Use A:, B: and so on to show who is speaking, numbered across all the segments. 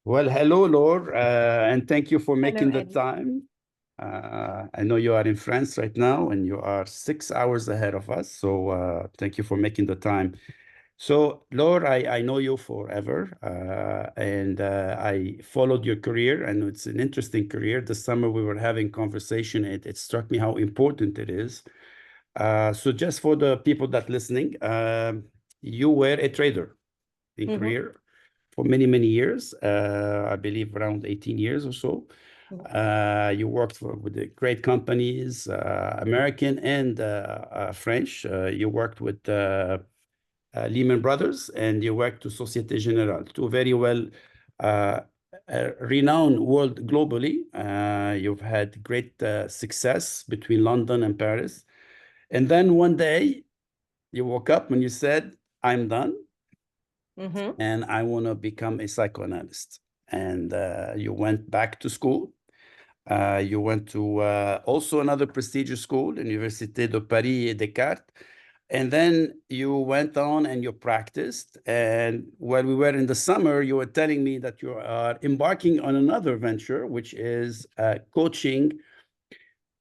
A: Well, hello, Laure, and thank you for
B: Hello,
A: making the
B: Eddie.
A: time. I know you are in France right now, and you are 6 hours ahead of us. So thank you for making the time. So, Laure, I know you forever, and I followed your career, and it's an interesting career. This summer we were having conversation. It struck me how important it is. So just for the people that listening, you were a trader in
B: Mhm,
A: career for many, many years, I believe around 18 years or so.
B: mhm.
A: You worked with the great companies, American and French. You worked with Lehman Brothers, and you worked to Societe Generale, two very well uh, renowned world globally. You've had great success between London and Paris. And then one day you woke up and you said, I'm done
B: Mhm.
A: and I want to become a psychoanalyst. And you went back to school. You went to also another prestigious school, Universite de Paris Descartes. And then you went on and you practiced. And while we were in the summer, you were telling me that you are embarking on another venture, which is coaching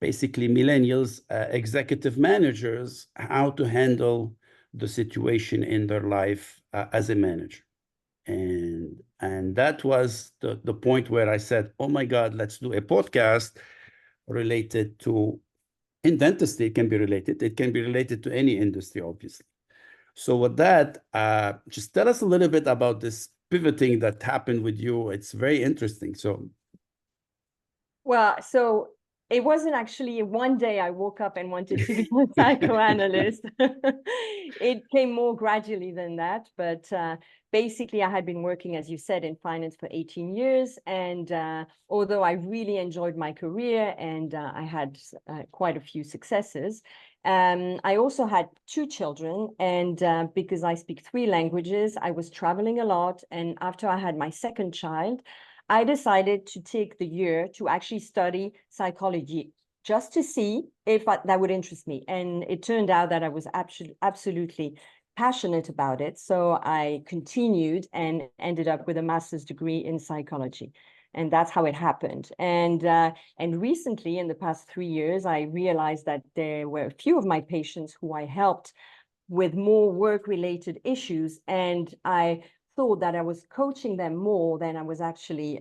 A: basically millennials, executive managers, how to handle the situation in their life as a manager. And that was the point where I said, oh my God, let's do a podcast related to in dentistry. It can be related. It can be related to any industry, obviously. So with that, just tell us a little bit about this pivoting that happened with you. It's very interesting. So
B: Well, so it wasn't actually one day I woke up and wanted to be a psychoanalyst. It came more gradually than that. But basically, I had been working, as you said, in finance for 18 years. And although I really enjoyed my career and I had quite a few successes, I also had two children. And because I speak three languages, I was traveling a lot. And after I had my second child, I decided to take the year to actually study psychology just to see if that would interest me. And it turned out that I was absolutely passionate about it. So I continued and ended up with a master's degree in psychology. And that's how it happened. And recently, in the past 3 years, I realized that there were a few of my patients who I helped with more work-related issues, and I thought that I was coaching them more than I was actually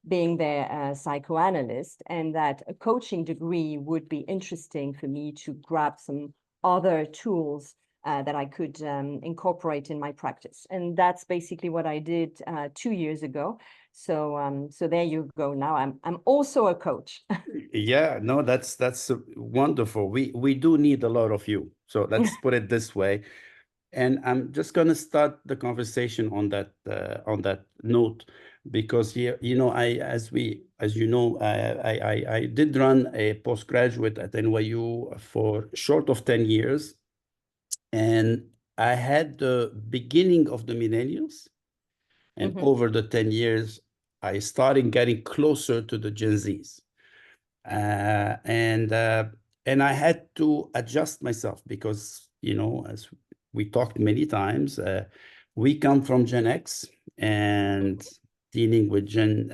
B: being their psychoanalyst, and that a coaching degree would be interesting for me to grab some other tools that I could incorporate in my practice. And that's basically what I did 2 years ago. So there you go. Now I'm also a coach.
A: yeah, no, that's wonderful. We do need a lot of you. So let's put it this way. And I'm just going to start the conversation on that note, because you know, as you know, I did run a postgraduate at NYU for short of 10 years, and I had the beginning of the millennials, and
B: Mhm,
A: over the 10 years, I started getting closer to the Gen Zs. Uh, and uh, and I had to adjust myself because, you know, as we talked many times, we come from Gen X and dealing with Gen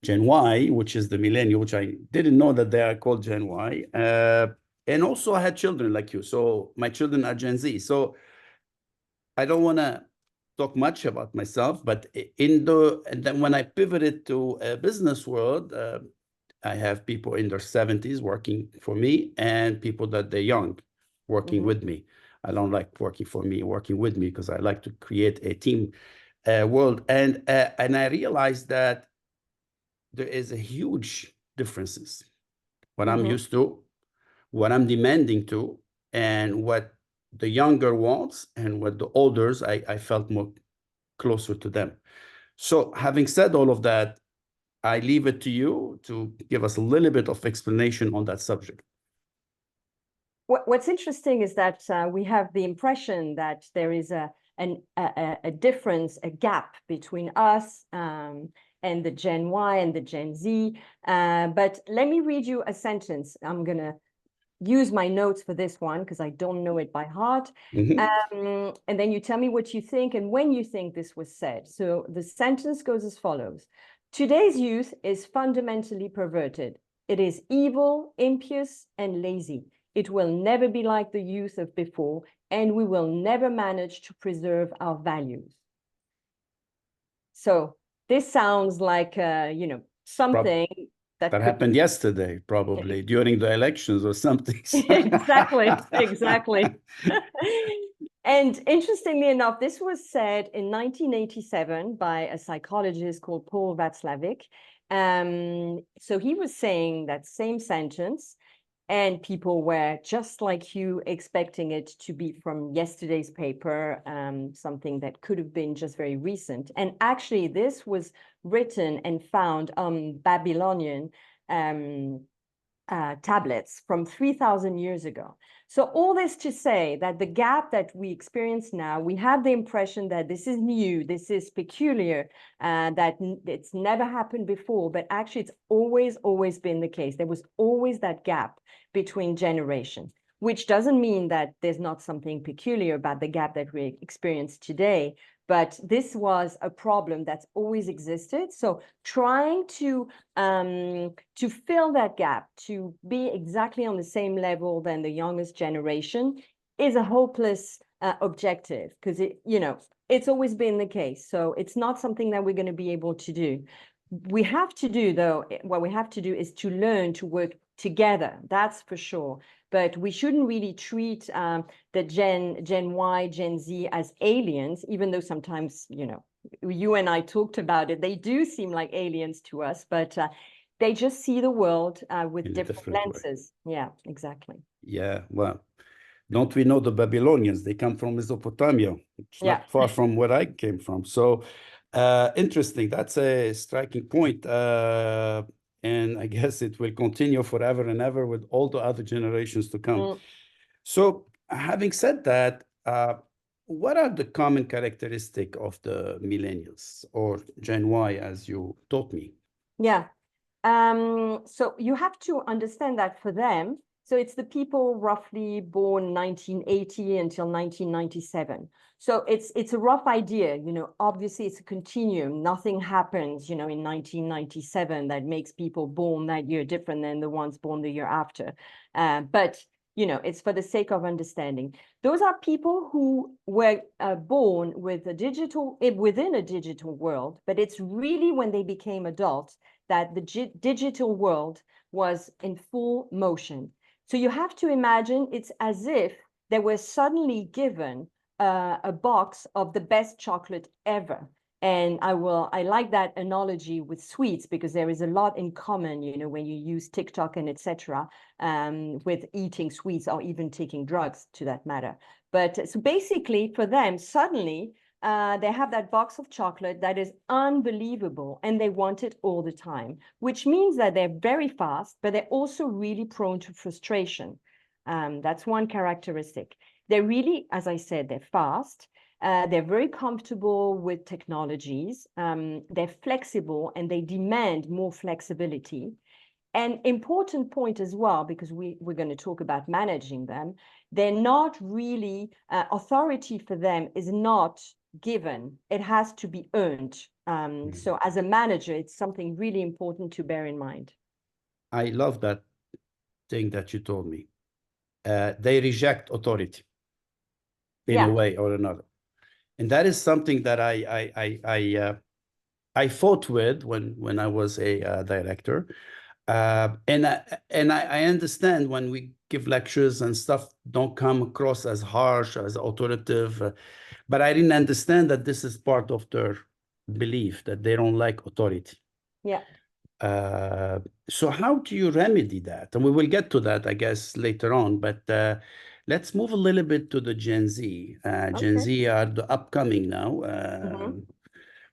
A: Y, which is the millennial, which I didn't know that they are called Gen Y. And also I had children like you, so my children are Gen Z. So I don't want to talk much about myself, but and then when I pivoted to a business world, I have people in their 70s working for me and people that they're young working
B: mhm,
A: with me. I don't like working for me, working with me, because I like to create a team world. And I realized that there is a huge differences. What I'm
B: mhm.
A: used to, what I'm demanding to, and what the younger wants, and what the olders, I felt more closer to them. So having said all of that, I leave it to you to give us a little bit of explanation on that subject.
B: What's interesting is that we have the impression that there is a difference, a gap between us and the Gen Y and the Gen Z. But let me read you a sentence. I'm going to use my notes for this one because I don't know it by heart. And then you tell me what you think and when you think this was said. So the sentence goes as follows. Today's youth is fundamentally perverted. It is evil, impious, and lazy. It will never be like the youth of before, and we will never manage to preserve our values. So this sounds like, you know, something that
A: happened yesterday, probably during the elections or something.
B: Exactly. And interestingly enough, this was said in 1987 by a psychologist called Paul Václavic. So he was saying that same sentence, and people were just like you expecting it to be from yesterday's paper, something that could have been just very recent. And actually, this was written and found on Babylonian tablets from 3,000 years ago. So all this to say that the gap that we experience now, we have the impression that this is new, this is peculiar, that it's never happened before, but actually it's always been the case. There was always that gap between generations, which doesn't mean that there's not something peculiar about the gap that we experience today, but this was a problem that's always existed. So trying to fill that gap, to be exactly on the same level than the youngest generation is a hopeless objective, because it's always been the case. So it's not something that we're going to be able to do. We have to do, though, what we have to do is to learn to work together, that's for sure. But we shouldn't really treat the Gen Y, Gen Z as aliens, even though sometimes, you and I talked about it. They do seem like aliens to us, but they just see the world with different lenses. Way. Yeah, exactly.
A: Yeah, well, don't we know the Babylonians? They come from Mesopotamia. It's not far from where I came from. So interesting. That's a striking point. And I guess it will continue forever and ever with all the other generations to come. So having said that, what are the common characteristics of the millennials or Gen Y, as you taught me?
B: Yeah. So you have to understand that for them, so it's the people roughly born 1980 until 1997. So it's a rough idea, obviously it's a continuum. Nothing happens, in 1997 that makes people born that year different than the ones born the year after. But it's for the sake of understanding. Those are people who were born with within a digital world, but it's really when they became adults that the digital world was in full motion. So you have to imagine it's as if they were suddenly given a box of the best chocolate ever. And I like that analogy with sweets, because there is a lot in common, when you use TikTok and etc. With eating sweets or even taking drugs, to that matter. But so basically for them, suddenly they have that box of chocolate that is unbelievable, and they want it all the time, which means that they're very fast, but they're also really prone to frustration. That's one characteristic. They're really, as I said, they're fast. They're very comfortable with technologies. They're flexible, and they demand more flexibility. An important point as well, because we're going to talk about managing them, they're not really, authority for them is not given. It has to be earned. So as a manager, it's something really important to bear in mind.
A: I love that thing that you told me. They reject authority in a way or another. And that is something that I fought with when I was a director. And I understand when we give lectures and stuff don't come across as harsh, as authoritative, but I didn't understand that this is part of their belief, that they don't like authority.
B: Yeah.
A: So how do you remedy that? And we will get to that, I guess, later on, but let's move a little bit to the Gen Z. Gen Z are the upcoming now.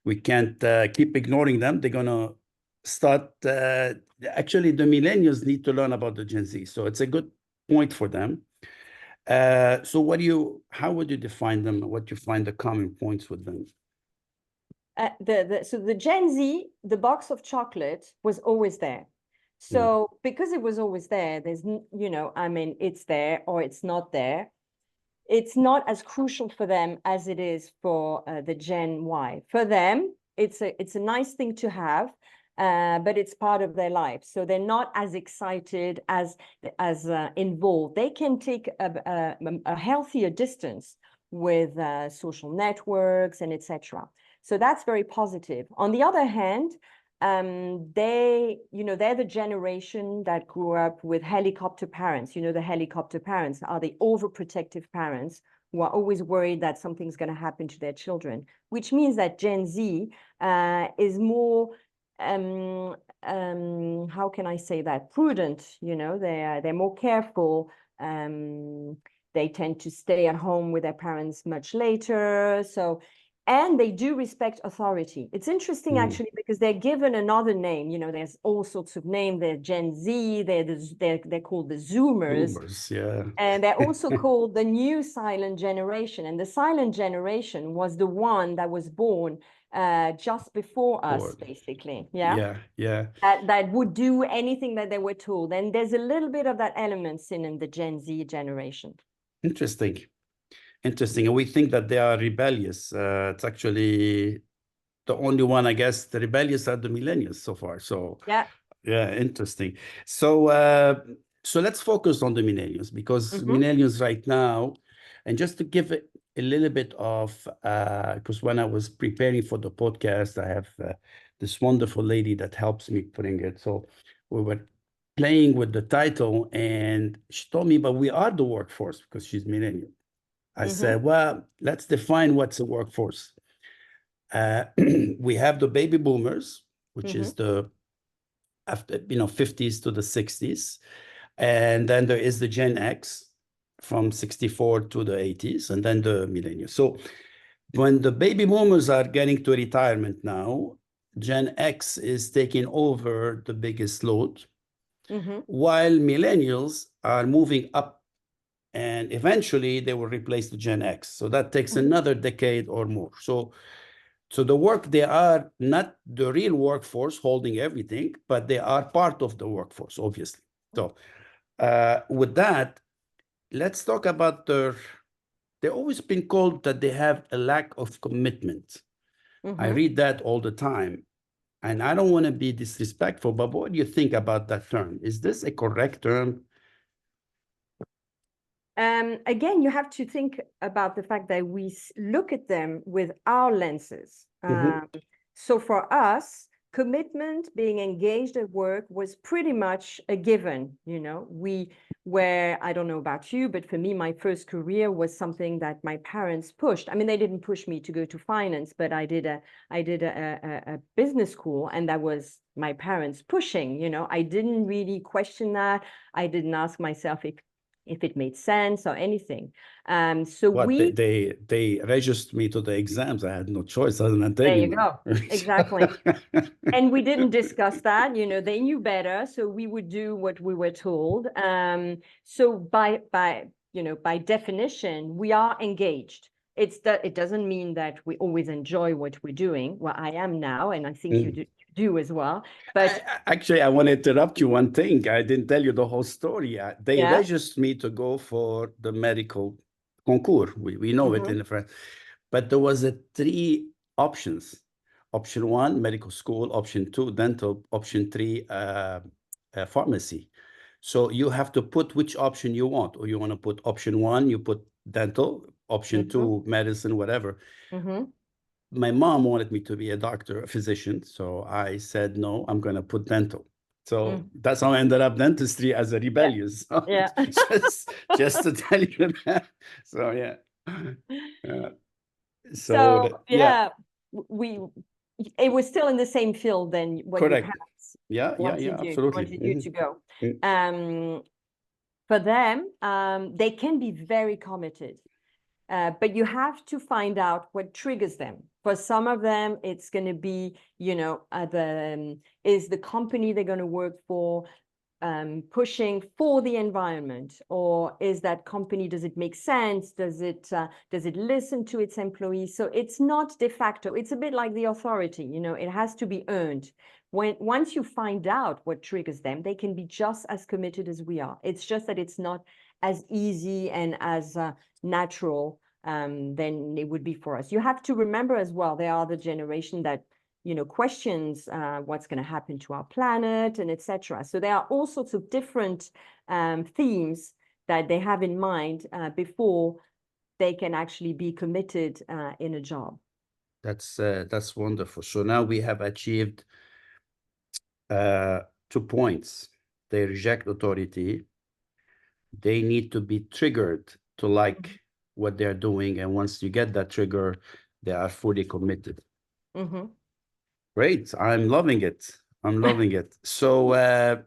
A: We can't keep ignoring them. They're going to start, actually, the millennials need to learn about the Gen Z. So it's a good point for them. So how would you define them? What you find the common points with them?
B: So the Gen Z, the box of chocolate was always there. So because it was always there, there's, you know, I mean, it's there or it's not there. It's not as crucial for them as it is for the Gen Y. For them, it's a nice thing to have, but it's part of their life. So they're not as excited, as involved. They can take a healthier distance with social networks and etc. So that's very positive. On the other hand, they're the generation that grew up with helicopter parents. You know, the helicopter parents are the overprotective parents who are always worried that something's going to happen to their children, which means that Gen Z is more, how can I say that, prudent. You know, they're more careful. They tend to stay at home with their parents much later. And they do respect authority. It's interesting, actually, because they're given another name. You know, there's all sorts of names. They're Gen Z. They're called the Zoomers.
A: Zoomers, yeah.
B: And they're also called the new silent generation. And the silent generation was the one that was born just before us, basically. Yeah. That would do anything that they were told. And there's a little bit of that element in the Gen Z generation.
A: Interesting. And we think that they are rebellious. It's actually the only one, I guess, the rebellious are the millennials so far. So yeah, interesting. So let's focus on the millennials, because millennials right now, and just to give it a little bit of, because when I was preparing for the podcast, I have this wonderful lady that helps me putting it. So we were playing with the title, and she told me, but we are the workforce, because she's millennial. I said, well, let's define what's a workforce. We have the baby boomers, which is the after 50s to the 60s, and then there is the Gen X from 64 to the 80s, and then the millennials. So when the baby boomers are getting to retirement now, Gen X is taking over the biggest load, while millennials are moving up. And eventually they will replace the Gen X. So that takes another decade or more. So they are not the real workforce holding everything, but they are part of the workforce, obviously. So with that, let's talk about they've always been called that they have a lack of commitment. I read that all the time. And I don't want to be disrespectful, but what do you think about that term? Is this a correct term?
B: Again, you have to think about the fact that we look at them with our lenses. So for us, commitment, being engaged at work was pretty much a given. You know, I don't know about you, but for me, my first career was something that my parents pushed. I mean, they didn't push me to go to finance, but I did a business school, and that was my parents pushing. You know, I didn't really question that. I didn't ask myself if it made sense or anything.
A: They registered me to the exams. I had no choice other than taking them.
B: There you go. Exactly. And we didn't discuss that. You know, they knew better, so we would do what we were told. So by definition, we are engaged. It doesn't mean that we always enjoy what we're doing. Well, I am now, and I think you do as well. But
A: actually, I want to interrupt you one thing. I didn't tell you the whole story. They registered me to go for the medical concours. We know it in France. But there was 3 options. Option 1, medical school. Option 2, dental. Option 3, pharmacy. So you have to put which option you want. Or you want to put option 1, you put dental. Option 2, medicine, whatever. My mom wanted me to be a doctor, a physician. So I said, no, I'm going to put dental. So that's how I ended up dentistry as a rebellious.
B: Yeah.
A: just to tell you that. So, yeah.
B: It was still in the same field than what your parents wanted you to go. For them, they can be very committed. But you have to find out what triggers them. For some of them, it's going to be, is the company they're going to work for pushing for the environment, or is that company, does it make sense? Does it listen to its employees? So it's not de facto. It's a bit like the authority, you know, it has to be earned. Once you find out what triggers them, they can be just as committed as we are. It's just that it's not as easy and as natural than it would be for us. You have to remember as well, they are the generation that, you know, questions what's going to happen to our planet and etc. So there are all sorts of different themes that they have in mind before they can actually be committed in a job.
A: That's wonderful. So now we have achieved 2 points. They reject authority. They need to be triggered to like what they're doing. And once you get that trigger, they are fully committed.
B: Mm-hmm.
A: Great. I'm loving it. I'm loving it. So,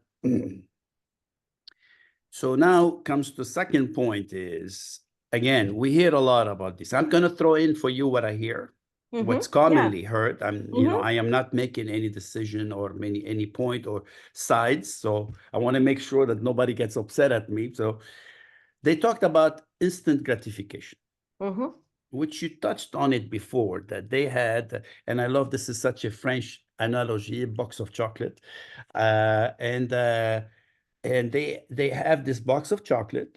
A: so now comes the second point is, again, we hear a lot about this. I'm going to throw in for you what I hear, what's commonly heard. You know, I am not making any decision or any point or sides. So I want to make sure that nobody gets upset at me. So they talked about instant gratification. Which you touched on it before, that they had, and I love, this is such a French analogy, a box of chocolate. And they have this box of chocolate.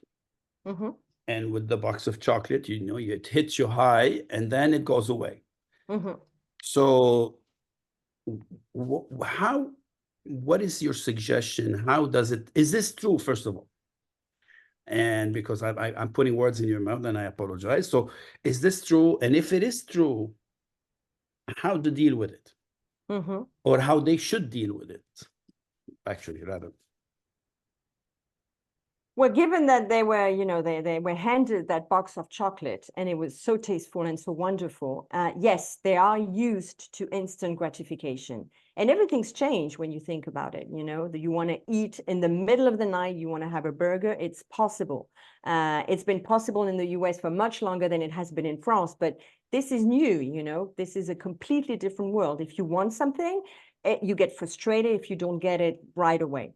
A: And with the box of chocolate, you know, it hits you high and then it goes away. So what is your suggestion? How does it, is this true, first of all? And because I'm putting words in your mouth, and I apologize. So is this true? And if it is true, how to deal with it? Or how they should deal with it, actually, rather.
B: Well, given that they were, you know, they were handed that box of chocolate and it was so tasteful and so wonderful, yes, they are used to instant gratification. And everything's changed when you think about it, you know, that you want to eat in the middle of the night, you want to have a burger, it's possible. It's been possible in the US for much longer than it has been in France, but this is new, you know, this is a completely different world. If you want something, you get frustrated if you don't get it right away.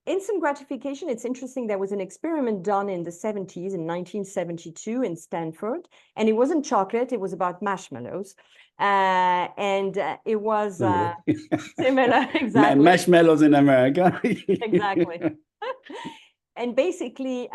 B: Instant gratification, it's interesting, there was an experiment done in the 70s, in 1972 in Stanford, and it wasn't chocolate, it was about marshmallows. It was similar, exactly.
A: Marshmallows in America.
B: Exactly. And basically,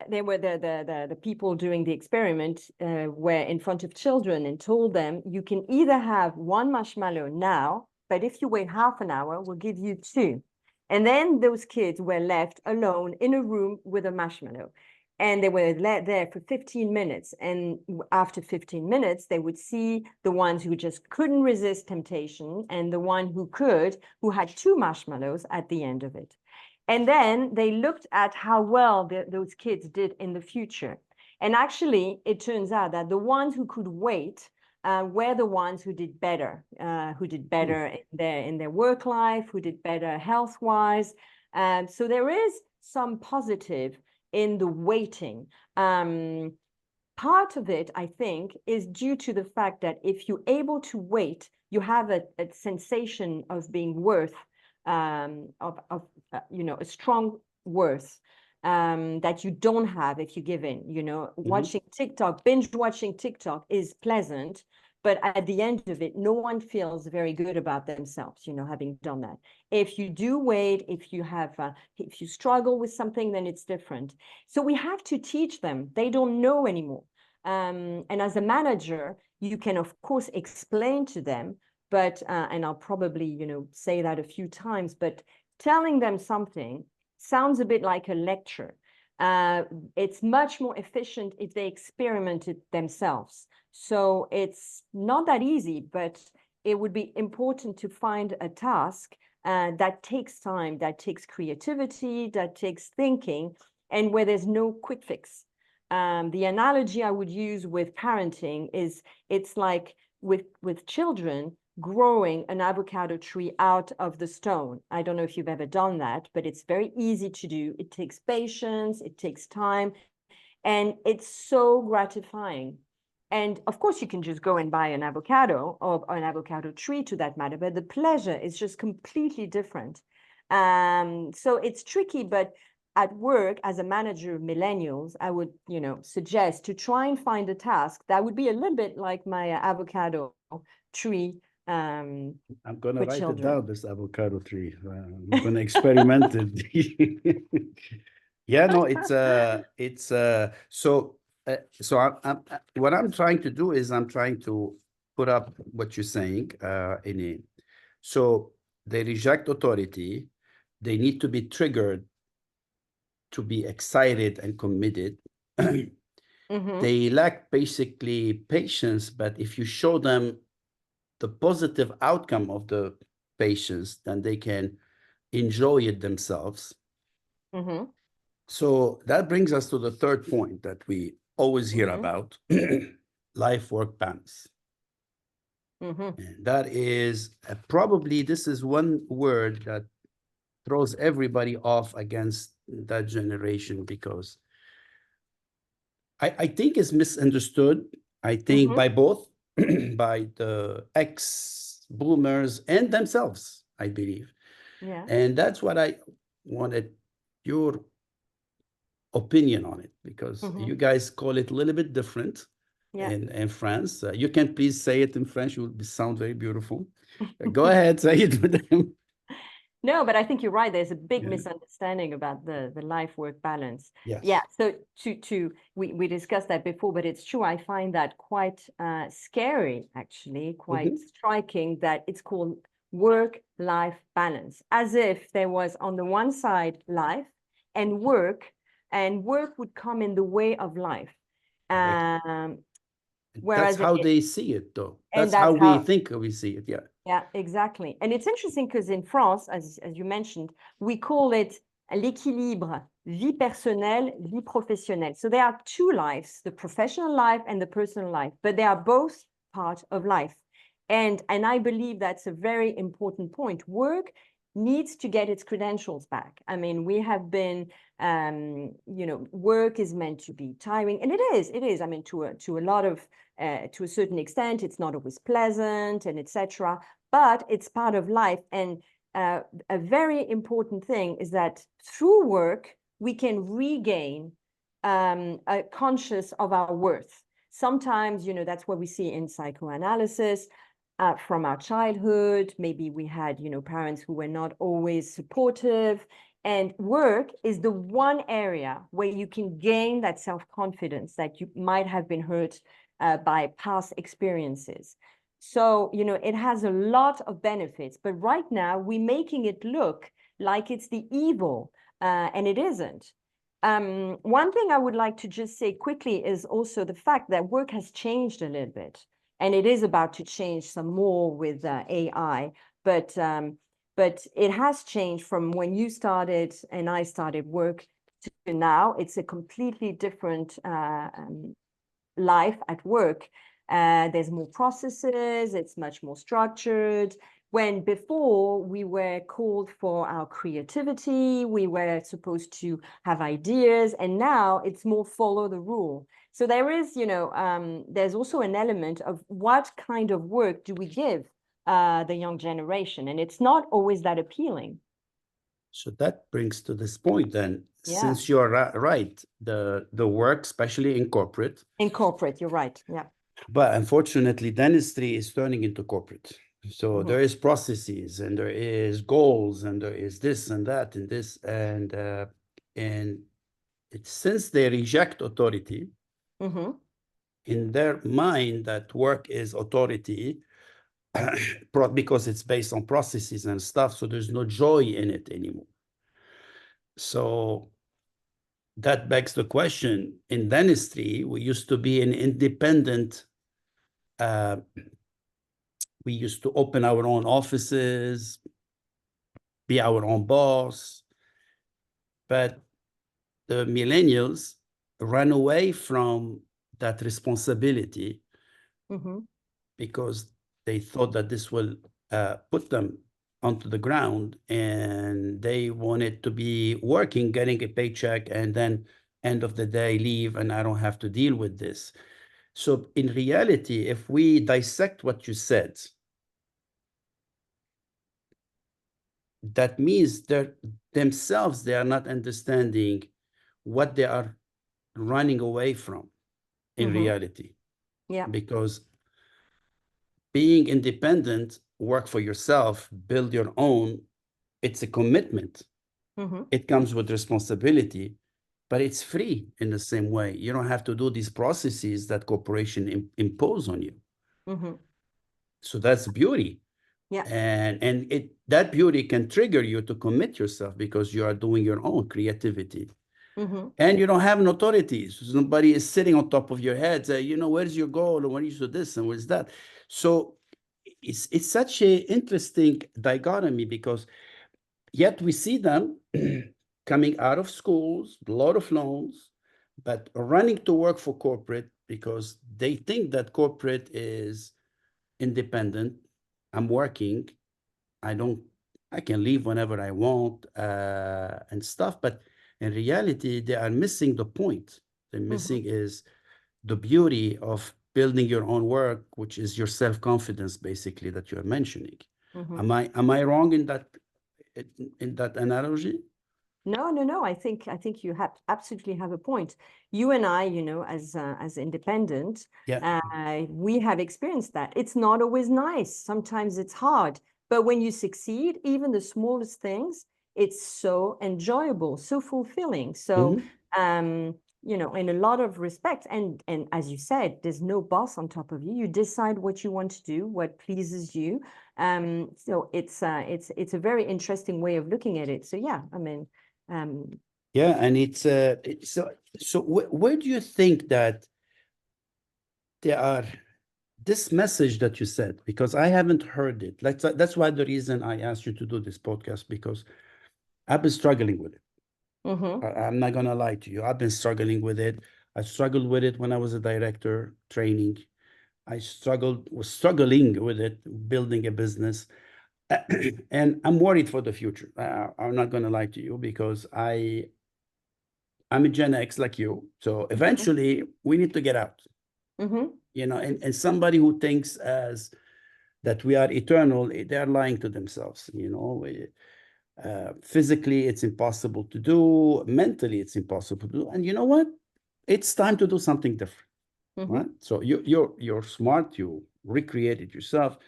B: they were the people doing the experiment were in front of children and told them, you can either have 1 marshmallow now, but if you wait half an hour, we'll give you 2. And then those kids were left alone in a room with a marshmallow. And they were there for 15 minutes. And after 15 minutes, they would see the ones who just couldn't resist temptation and the one who could, who had 2 marshmallows at the end of it. And then they looked at how well those kids did in the future. And actually, it turns out that the ones who could wait were the ones who did better in their work life, who did better health-wise. So there is some positive in the waiting. Part of it, I think, is due to the fact that if you're able to wait, you have a sensation of being worth, you know, a strong worth that you don't have if you give in. You know, watching TikTok, binge watching TikTok is pleasant, but at the end of it, no one feels very good about themselves, you know, having done that. If you do wait, if you struggle with something, then it's different. So we have to teach them. They don't know anymore. And as a manager, you can, of course, explain to them, but, and I'll probably, you know, say that a few times, but telling them something sounds a bit like a lecture. It's much more efficient if they experiment it themselves. So it's not that easy, but it would be important to find a task that takes time, that takes creativity, that takes thinking, and where there's no quick fix. The analogy I would use with parenting is it's like with children growing an avocado tree out of the stone. I don't know if you've ever done that, but it's very easy to do. It takes patience, it takes time, and it's so gratifying. And of course, you can just go and buy an avocado or an avocado tree to that matter, but the pleasure is just completely different. So it's tricky, but at work, as a manager of millennials, I would, suggest to try and find a task that would be a little bit like my avocado tree
A: I'm going to
B: for
A: write it
B: children.
A: down, this avocado tree. I'm going to experiment it. Yeah, no, what I'm trying to do is I'm trying to put up what you're saying in it. So they reject authority. They need to be triggered to be excited and committed. They lack basically patience, but if you show them the positive outcome of the patients, then they can enjoy it themselves. So that brings us to the third point that we always hear about, life-work balance. And that is probably, this is one word that throws everybody off against that generation, because I think it's misunderstood. I think by both, by the ex-boomers and themselves, I believe.
B: Yeah.
A: And that's what I wanted your opinion on it, because you guys call it a little bit different in France. You can please say it in French. It will sound very beautiful. Go ahead, say it with them.
B: No, but I think you're right. There's a big misunderstanding about the life-work balance.
A: Yes.
B: Yeah. So we discussed that before, but it's true. I find that quite scary, actually, quite striking, that it's called work-life balance, as if there was on the one side life and work would come in the way of life.
A: That's how they see it, though. That's how we think we see it. Yeah.
B: Yeah, exactly. And it's interesting because in France, as you mentioned, we call it l'équilibre vie personnelle, vie professionnelle. So there are two lives, the professional life and the personal life, but they are both part of life. And I believe that's a very important point. Work needs to get its credentials back. I mean, we have been, work is meant to be tiring, and it is. I mean, to a lot of, to a certain extent, it's not always pleasant and etc. But it's part of life. And a very important thing is that through work, we can regain a conscious of our worth. Sometimes, that's what we see in psychoanalysis. From our childhood, maybe we had, parents who were not always supportive. And work is the one area where you can gain that self-confidence that you might have been hurt by past experiences. So, it has a lot of benefits, but right now we're making it look like it's the evil, and it isn't. One thing I would like to just say quickly is also the fact that work has changed a little bit, and it is about to change some more with AI, but it has changed from when you started and I started work to now. It's a completely different life at work. There's more processes, it's much more structured. When before we were called for our creativity, we were supposed to have ideas, and now it's more follow the rule. So there is, there's also an element of what kind of work do we give the young generation, and it's not always that appealing.
A: So that brings to this point then, since you're right, the work, especially in corporate.
B: In corporate, you're right, yeah.
A: But unfortunately, dentistry is turning into corporate. So there is processes, and there is goals, and there is this and that and this, and it's, since they reject authority, in their mind that work is authority, because it's based on processes and stuff, so there's no joy in it anymore. So that begs the question, in dentistry, we used to be an independent, we used to open our own offices, be our own boss, but the millennials ran away from that responsibility because they thought that this will put them onto the ground, and they wanted to be working, getting a paycheck, and then end of the day leave, and I don't have to deal with this. So in reality, if we dissect what you said, that means they're themselves, they are not understanding what they are running away from in reality.
B: Yeah.
A: Because being independent, work for yourself, build your own, it's a commitment. It comes with responsibility, but it's free in the same way. You don't have to do these processes that corporation impose on you. So that's beauty.
B: Yeah.
A: And that beauty can trigger you to commit yourself because you are doing your own creativity. And you don't have an authority. So somebody is sitting on top of your head, say, you know, where's your goal? And when you do this and where's that? So it's such an interesting dichotomy because yet we see them coming out of schools, a lot of loans, but running to work for corporate because they think that corporate is independent. I'm working. I can leave whenever I want and stuff. But in reality, they are missing the point. The missing is the beauty of building your own work, which is your self-confidence, basically, that you're mentioning. Am I wrong in that analogy?
B: No. I think you absolutely have a point. You and I, you know, as independent, we have experienced that. It's not always nice. Sometimes it's hard. But when you succeed, even the smallest things, it's so enjoyable, so fulfilling. So, you know, in a lot of respects, and as you said, there's no boss on top of you. You decide what you want to do, what pleases you. So it's a very interesting way of looking at it. So yeah, I mean,
A: yeah, and it's so where do you think that there are this message that you said, because I haven't heard it. That's why the reason I asked you to do this podcast, because I've been struggling with it. I'm not gonna lie to you. I've been struggling with it. I struggled with it when I was a director training. Was struggling with it, building a business. And I'm worried for the future. I'm not gonna lie to you because I'm a Gen X like you. So eventually we need to get out. You know, and somebody who thinks as that we are eternal, they are lying to themselves. You know, physically it's impossible to do, mentally it's impossible to do. And you know what? It's time to do something different. Right? So you're smart, you recreated yourself.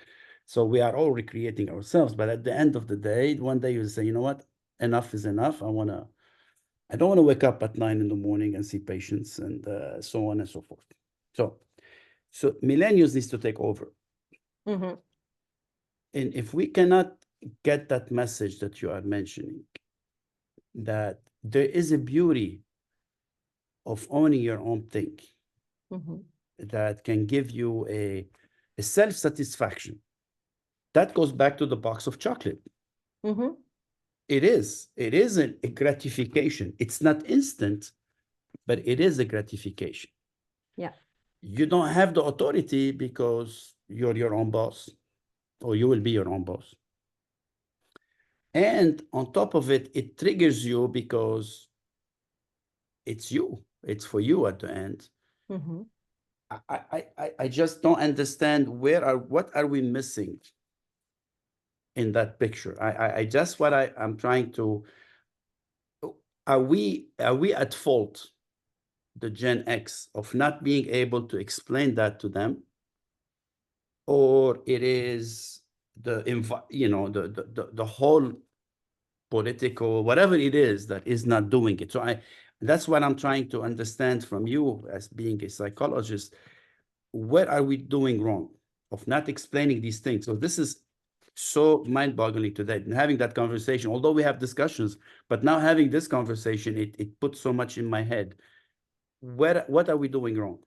A: So we are all recreating ourselves. But at the end of the day, one day you say, you know what? Enough is enough. I don't want to wake up at 9 in the morning and see patients and so on and so forth. So millennials needs to take over. And if we cannot get that message that you are mentioning, that there is a beauty of owning your own thing that can give you a self-satisfaction, that goes back to the box of chocolate. It is a gratification. It's not instant, but it is a gratification.
B: Yeah.
A: You don't have the authority because you're your own boss, or you will be your own boss. And on top of it, it triggers you because it's you. It's for you at the end. I just don't understand what are we missing in that picture. I'm trying to. Are we at fault, the Gen X, of not being able to explain that to them, or it is the whole political, whatever it is, that is not doing it. So that's what I'm trying to understand from you as being a psychologist. What are we doing wrong of not explaining these things? So this is so mind-boggling today. And having that conversation, although we have discussions, but now having this conversation, it puts so much in my head. What are we doing wrong?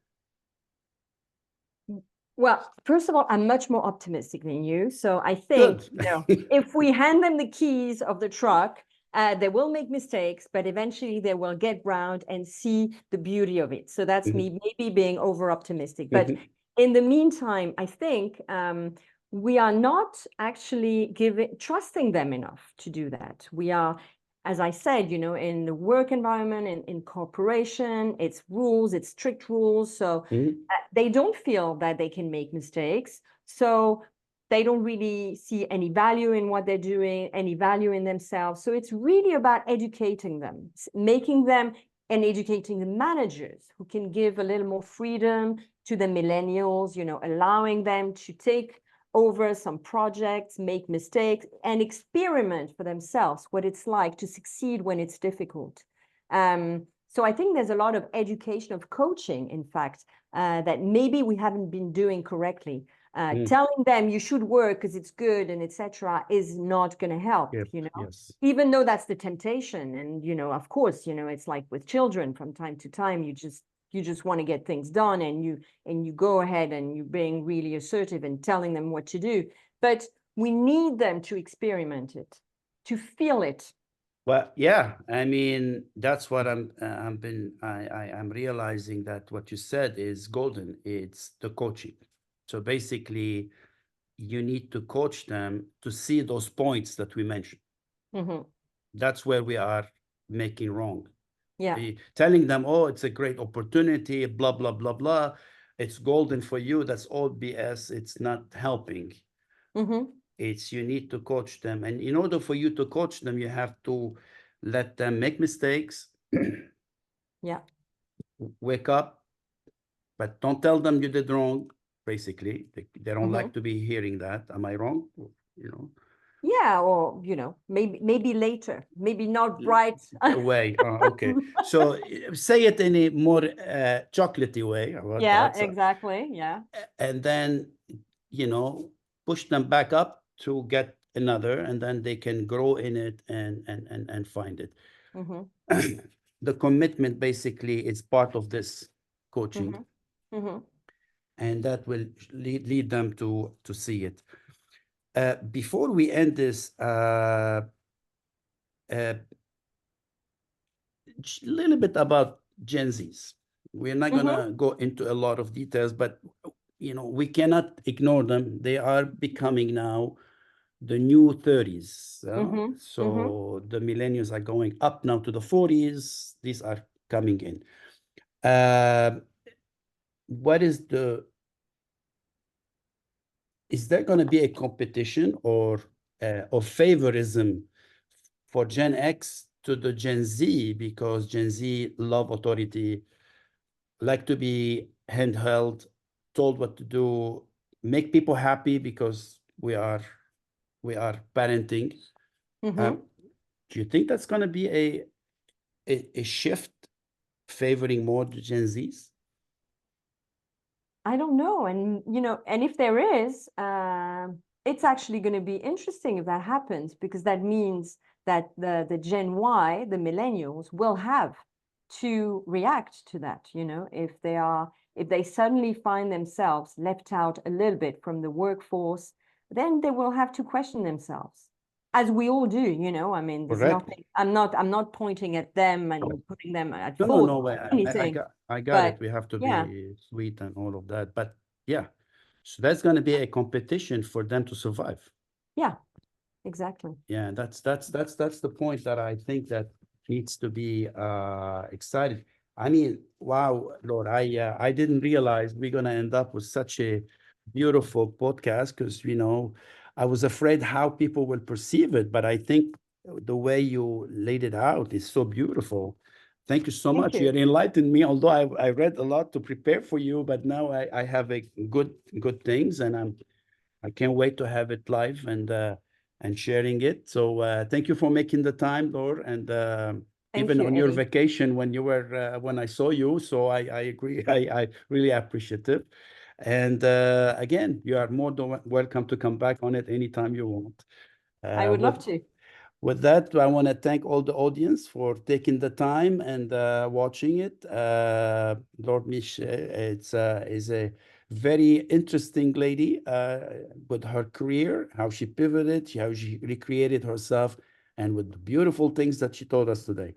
B: Well, first of all, I'm much more optimistic than you. So I think, you know, if we hand them the keys of the truck, they will make mistakes, but eventually they will get round and see the beauty of it. So that's me maybe being over optimistic. But in the meantime, I think we are not actually trusting them enough to do that. We are, as I said, you know, in the work environment, in corporation, it's rules, it's strict rules. So they don't feel that they can make mistakes. So they don't really see any value in what they're doing, any value in themselves. So it's really about educating them, making them, and educating the managers who can give a little more freedom to the millennials, you know, allowing them to take over some projects, make mistakes, and experiment for themselves what it's like to succeed when it's difficult. So I think there's a lot of education, of coaching, in fact, that maybe we haven't been doing correctly. Telling them you should work because it's good and etc. is not going to help,
A: Yep.
B: you know,
A: Yes.
B: even though that's the temptation. And, you know, of course, you know, it's like with children from time to time, you just want to get things done, and you go ahead and you're being really assertive and telling them what to do. But we need them to experiment it, to feel it.
A: Well, yeah, I mean, that's what I'm realizing that what you said is golden. It's the coaching. So basically, you need to coach them to see those points that we mentioned.
B: Mm-hmm.
A: That's where we are making wrong.
B: Yeah.
A: Telling them, oh, it's a great opportunity, blah, blah, blah, blah. It's golden for you. That's all BS. It's not helping.
B: Mm-hmm.
A: It's you need to coach them. And in order for you to coach them, you have to let them make mistakes.
B: Yeah.
A: Wake up, but don't tell them you did wrong. Basically, they don't like to be hearing that. Am I wrong? You know.
B: Yeah, or you know, maybe later, maybe not right
A: Way. Okay. So say it in a more chocolatey way. About
B: yeah,
A: that. So,
B: exactly. Yeah.
A: and then, you know, push them back up to get another, and then they can grow in it and find it.
B: Mm-hmm.
A: The commitment basically is part of this coaching,
B: Mm-hmm. Mm-hmm.
A: and that will lead them to see it. Before we end this, a little bit about Gen Zs. We're not gonna go into a lot of details, but you know, we cannot ignore them. They are becoming now the new 30s. So the millennials are going up now to the 40s. These are coming in. What is there going to be a competition or favorism for Gen X to the Gen Z, because Gen Z love authority, like to be handheld, told what to do, make people happy because we are parenting. Do you think that's going to be a shift favoring more the Gen Zs?
B: I don't know. And, you know, and if there is, it's actually going to be interesting if that happens, because that means that the Gen Y, the millennials, will have to react to that, you know, if they suddenly find themselves left out a little bit from the workforce, then they will have to question themselves, as we all do, you know. I mean, there's
A: Correct.
B: nothing, I'm not pointing at them and putting them at
A: No,
B: fault
A: no,
B: or
A: way.
B: anything.
A: I got
B: But
A: it. We have to
B: yeah,
A: be sweet and all of that. But yeah, so that's going to be a competition for them to survive.
B: yeah, exactly.
A: Yeah, that's the point that I think that needs to be excited. I mean, wow, Lord, I didn't realize we're gonna end up with such a beautiful podcast, because you know, I was afraid how people will perceive it, but I think the way you laid it out is so beautiful. Thank you so
B: Thank
A: much.
B: you.
A: You enlightened me, although I read a lot to prepare for you, but now I have a good things, and I can't wait to have it live and sharing it. So thank you for making the time, Laure, and
B: Thank
A: even
B: you,
A: on your
B: Eddie.
A: vacation when you were when I saw you. So I agree. I really appreciate it. And again, you are more than welcome to come back on it anytime you want.
B: I would love to.
A: With that, I want to thank all the audience for taking the time and watching it. Laure Miche, is a very interesting lady with her career, how she pivoted, how she recreated herself, and with the beautiful things that she told us today.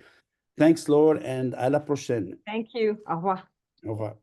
A: Thanks, Laure, and à la prochaine.
B: Thank you. Au revoir.
A: Au revoir.